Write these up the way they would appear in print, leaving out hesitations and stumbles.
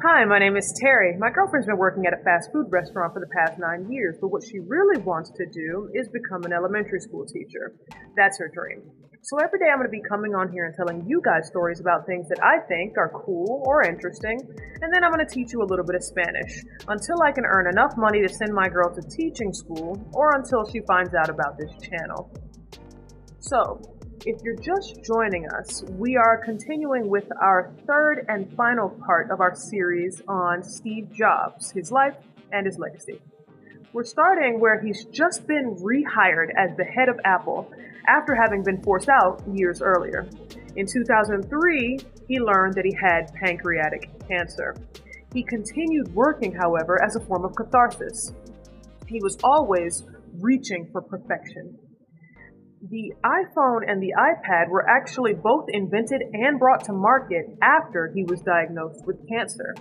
Hi, my name is Terry. My girlfriend's been working at a fast food restaurant for the past 9 years, but what she really wants to do is become an elementary school teacher. That's her dream. So every day I'm going to be coming on here and telling you guys stories about things that I think are cool or interesting, and then I'm going to teach you a little bit of Spanish until I can earn enough money to send my girl to teaching school or until she finds out about this channel. So, if you're just joining us, we are continuing with our third and final part of our series on Steve Jobs, his life and his legacy. We're starting where he's just been rehired as the head of Apple after having been forced out years earlier. In 2003, he learned that he had pancreatic cancer. He continued working, however, as a form of catharsis. He was always reaching for perfection. The iPhone and the iPad were actually both invented and brought to market after he was diagnosed with cancer.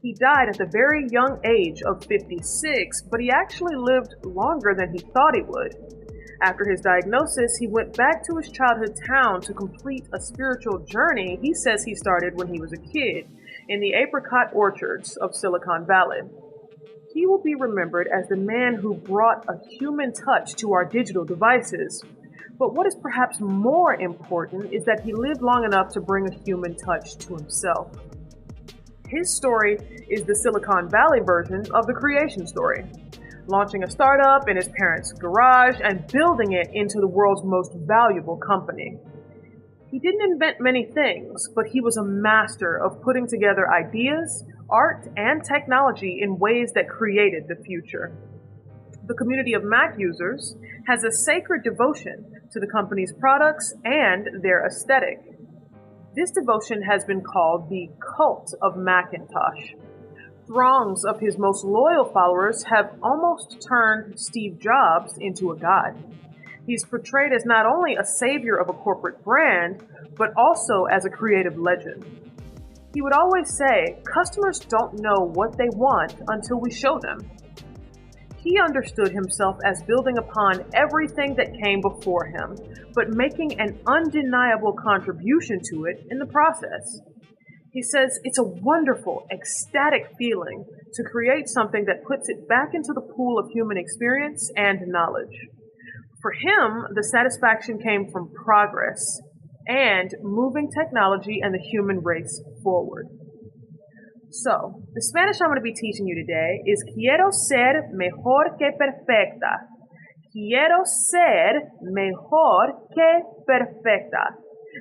He died at the very young age of 56, but he actually lived longer than he thought he would. After his diagnosis, he went back to his childhood town to complete a spiritual journey he says he started when he was a kid in the apricot orchards of Silicon Valley. He will be remembered as the man who brought a human touch to our digital devices. But what is perhaps more important is that he lived long enough to bring a human touch to himself. His story is the Silicon Valley version of the creation story, launching a startup in his parents' garage and building it into the world's most valuable company. He didn't invent many things, but he was a master of putting together ideas, art, and technology in ways that created the future. The community of Mac users has a sacred devotion to the company's products and their aesthetic. This devotion has been called the cult of Macintosh. Throngs of his most loyal followers have almost turned Steve Jobs into a god. He's portrayed as not only a savior of a corporate brand, but also as a creative legend. He would always say, customers don't know what they want until we show them. He understood himself as building upon everything that came before him, but making an undeniable contribution to it in the process. He says it's a wonderful, ecstatic feeling to create something that puts it back into the pool of human experience and knowledge. For him, the satisfaction came from progress and moving technology and the human race forward. So, the Spanish I'm going to be teaching you today is Quiero ser mejor que perfecta. Quiero ser mejor que perfecta.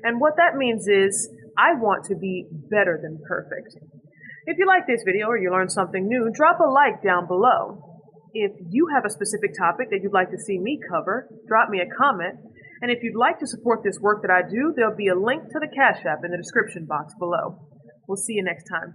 And what that means is, I want to be better than perfect. If you like this video or you learned something new, drop a like down below. If you have a specific topic that you'd like to see me cover, drop me a comment. And if you'd like to support this work that I do, there'll be a link to the Cashapp in the description box below. We'll see you next time.